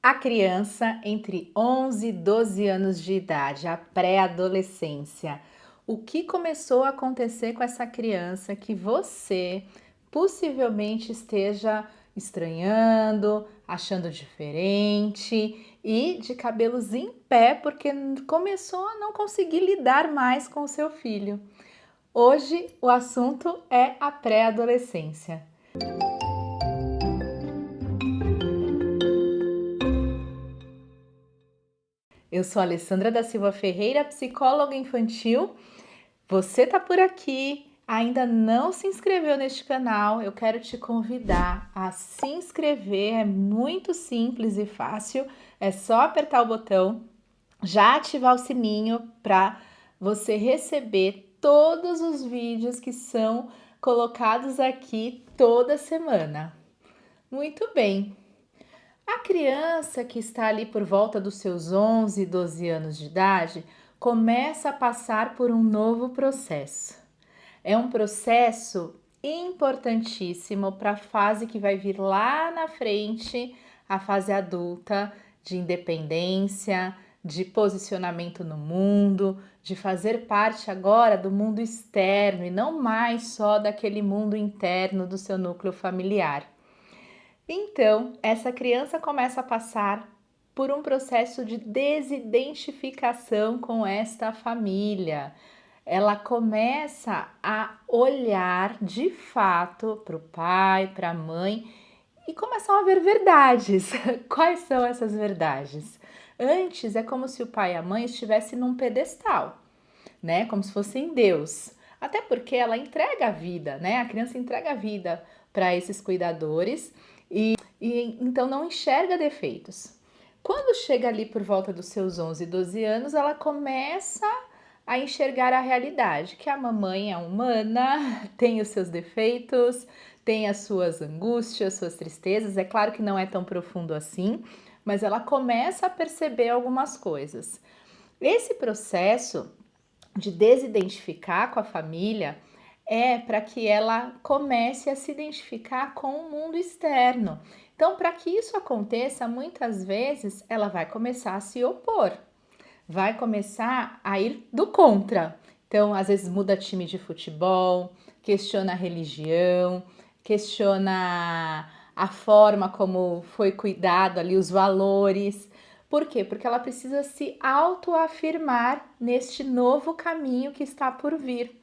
A criança entre 11 e 12 anos de idade, a pré-adolescência. O que começou a acontecer com essa criança que você possivelmente esteja estranhando, achando diferente e de cabelos em pé porque começou a não conseguir lidar mais com o seu filho? Hoje o assunto é a pré-adolescência. Eu sou a Alessandra da Silva Ferreira, psicóloga infantil. Você tá por aqui, ainda não se inscreveu neste canal? Eu quero te convidar a se inscrever, é muito simples e fácil. É só apertar o botão, já ativar o sininho para você receber todos os vídeos que são colocados aqui toda semana. Muito bem. A criança que está ali por volta dos seus 11, 12 anos de idade começa a passar por um novo processo. É um processo importantíssimo para a fase que vai vir lá na frente, a fase adulta, de independência, de posicionamento no mundo, de fazer parte agora do mundo externo e não mais só daquele mundo interno do seu núcleo familiar. Então, essa criança começa a passar por um processo de desidentificação com esta família. Ela começa a olhar de fato para o pai, para a mãe e começam a ver verdades. Quais são essas verdades? Antes é como se o pai e a mãe estivessem num pedestal, né? Como se fossem Deus. Até porque ela entrega a vida, né? A criança entrega a vida para esses cuidadores e então não enxerga defeitos. Quando chega ali por volta dos seus 11, 12 anos, ela começa a enxergar a realidade, que a mamãe é humana, tem os seus defeitos, tem as suas angústias, suas tristezas. É claro que não é tão profundo assim, mas ela começa a perceber algumas coisas. Esse processo de desidentificar com a família é para que ela comece a se identificar com o mundo externo. Então, para que isso aconteça, muitas vezes ela vai começar a se opor, vai começar a ir do contra. Então, às vezes muda time de futebol, questiona a religião, questiona a forma como foi cuidado ali, os valores. Por quê? Porque ela precisa se autoafirmar neste novo caminho que está por vir.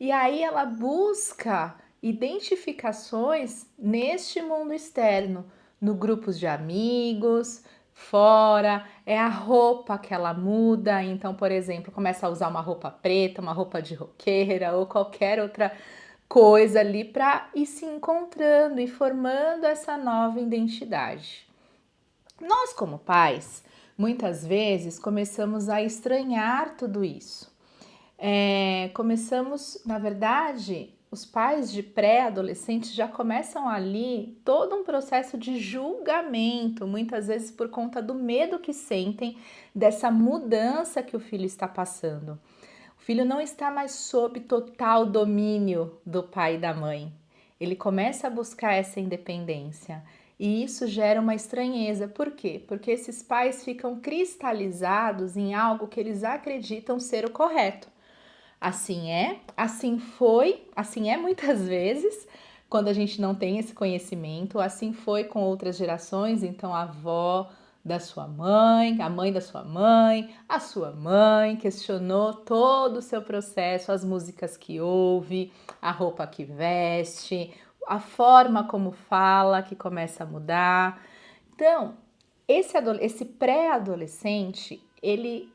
E aí ela busca identificações neste mundo externo, no grupos de amigos, fora, é a roupa que ela muda. Então, por exemplo, começa a usar uma roupa preta, uma roupa de roqueira ou qualquer outra coisa ali para ir se encontrando e formando essa nova identidade. Nós, como pais, muitas vezes começamos a estranhar tudo isso. Começamos, na verdade, os pais de pré-adolescentes já começam ali todo um processo de julgamento, muitas vezes por conta do medo que sentem dessa mudança que o filho está passando. O filho não está mais sob total domínio do pai e da mãe. Ele começa a buscar essa independência. E isso gera uma estranheza. Por quê? Porque esses pais ficam cristalizados em algo que eles acreditam ser o correto. Assim é, assim foi, assim é muitas vezes, quando a gente não tem esse conhecimento, assim foi com outras gerações, então a avó da sua mãe, a mãe da sua mãe, a sua mãe questionou todo o seu processo, as músicas que ouve, a roupa que veste, a forma como fala que começa a mudar. Então, esse pré-adolescente,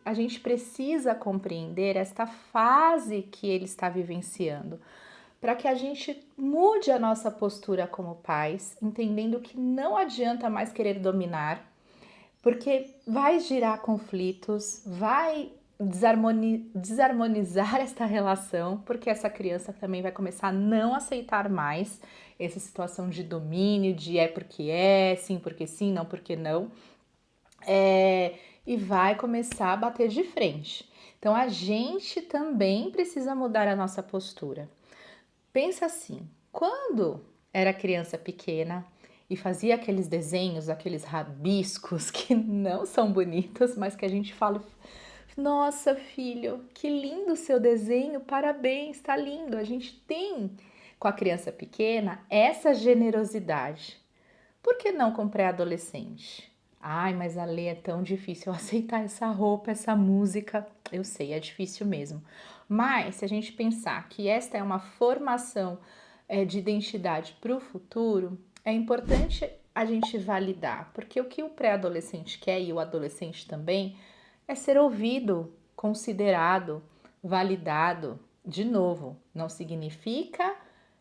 a gente precisa compreender esta fase que ele está vivenciando, para que a gente mude a nossa postura como pais, entendendo que não adianta mais querer dominar, porque vai gerar conflitos, vai desarmonizar esta relação, porque essa criança também vai começar a não aceitar mais essa situação de domínio, de é porque é, sim porque sim, não porque não, e vai começar a bater de frente. Então a gente também precisa mudar a nossa postura. Pensa assim, quando era criança pequena, e fazia aqueles desenhos, aqueles rabiscos que não são bonitos, mas que a gente fala: nossa, filho, que lindo o seu desenho, parabéns, tá lindo. A gente tem com a criança pequena essa generosidade. Por que não com pré-adolescente? Ai, mas a Lê é tão difícil eu aceitar essa roupa, essa música. Eu sei, é difícil mesmo. Mas se a gente pensar que esta é uma formação de identidade para o futuro, é importante a gente validar, porque o que o pré-adolescente quer e o adolescente também é ser ouvido, considerado, validado. De novo, não significa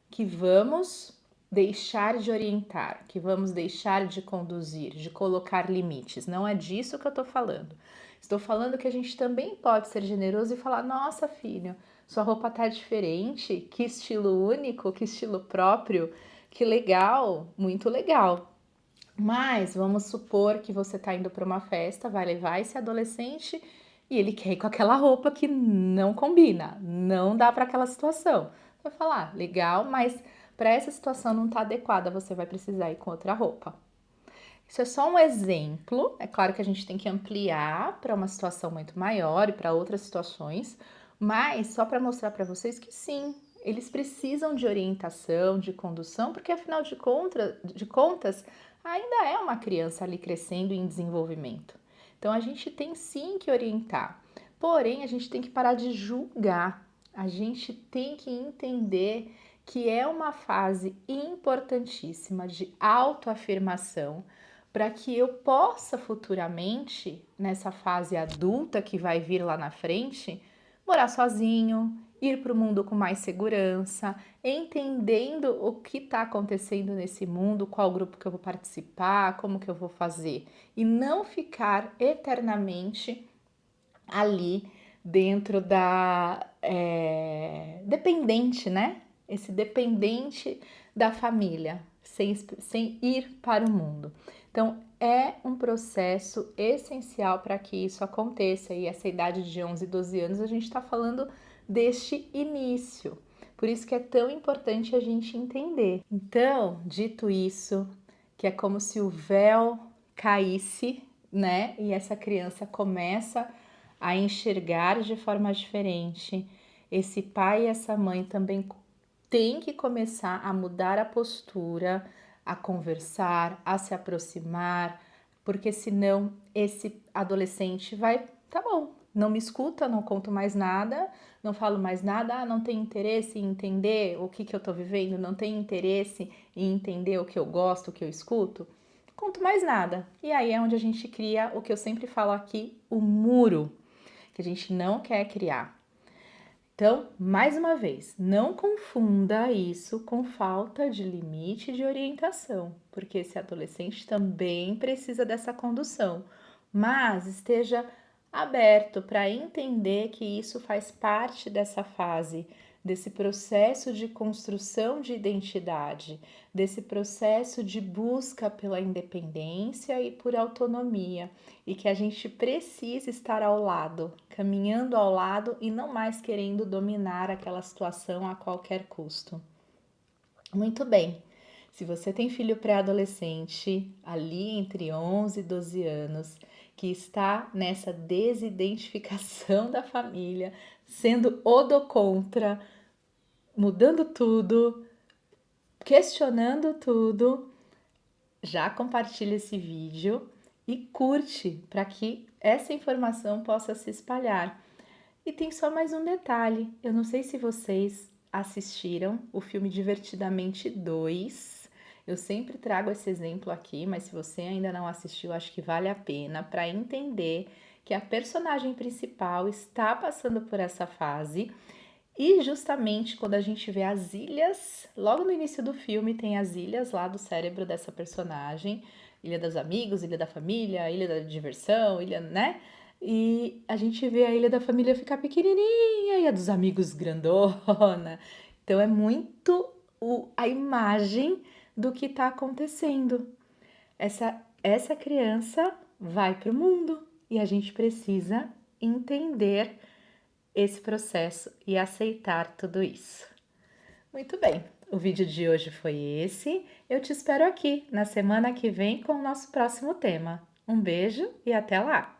que vamos deixar de orientar, que vamos deixar de conduzir, de colocar limites. Não é disso que eu estou falando. Estou falando que a gente também pode ser generoso e falar: nossa, filho, sua roupa tá diferente, que estilo único, que estilo próprio, que legal, muito legal. Mas vamos supor que você está indo para uma festa, vai levar esse adolescente e ele quer ir com aquela roupa que não combina, não dá para aquela situação. Vai falar, legal, mas para essa situação não está adequada, você vai precisar ir com outra roupa. Isso é só um exemplo, é claro que a gente tem que ampliar para uma situação muito maior e para outras situações, mas só para mostrar para vocês que sim, eles precisam de orientação, de condução, porque afinal de contas, ainda é uma criança ali crescendo em desenvolvimento. Então a gente tem sim que orientar, porém a gente tem que parar de julgar, a gente tem que entender que é uma fase importantíssima de autoafirmação para que eu possa futuramente, nessa fase adulta que vai vir lá na frente, morar sozinho, ir para o mundo com mais segurança, entendendo o que está acontecendo nesse mundo, qual grupo que eu vou participar, como que eu vou fazer, e não ficar eternamente ali dentro da dependente, né? Esse dependente da família, sem ir para o mundo. Então, é um processo essencial para que isso aconteça. E essa idade de 11, 12 anos, a gente está falando deste início. Por isso que é tão importante a gente entender. Então, dito isso, que é como se o véu caísse, né? E essa criança começa a enxergar de forma diferente. Esse pai e essa mãe também têm que começar a mudar a postura, a conversar, a se aproximar, porque senão esse adolescente vai, tá bom, não me escuta, não conto mais nada, não falo mais nada, não tem interesse em entender o que eu tô vivendo, não tem interesse em entender o que eu gosto, o que eu escuto, conto mais nada. E aí é onde a gente cria o que eu sempre falo aqui, o muro, que a gente não quer criar. Então, mais uma vez, não confunda isso com falta de limite de orientação, porque esse adolescente também precisa dessa condução, mas esteja aberto para entender que isso faz parte dessa fase, desse processo de construção de identidade, desse processo de busca pela independência e por autonomia, e que a gente precisa estar ao lado, caminhando ao lado e não mais querendo dominar aquela situação a qualquer custo. Muito bem. Se você tem filho pré-adolescente, ali entre 11 e 12 anos, que está nessa desidentificação da família, sendo o do contra, mudando tudo, questionando tudo, já compartilha esse vídeo e curte para que essa informação possa se espalhar. E tem só mais um detalhe, eu não sei se vocês assistiram o filme Divertidamente 2. Eu sempre trago esse exemplo aqui, mas se você ainda não assistiu, acho que vale a pena para entender que a personagem principal está passando por essa fase. E justamente quando a gente vê as ilhas, logo no início do filme tem as ilhas lá do cérebro dessa personagem, Ilha dos Amigos, Ilha da Família, Ilha da Diversão, Ilha, né? E a gente vê a Ilha da Família ficar pequenininha e a dos amigos grandona. Então é muito a imagem do que está acontecendo. Essa criança vai para o mundo e a gente precisa entender esse processo e aceitar tudo isso. Muito bem, O vídeo de hoje foi esse. Eu te espero aqui na semana que vem com o nosso próximo tema. Um beijo e até lá!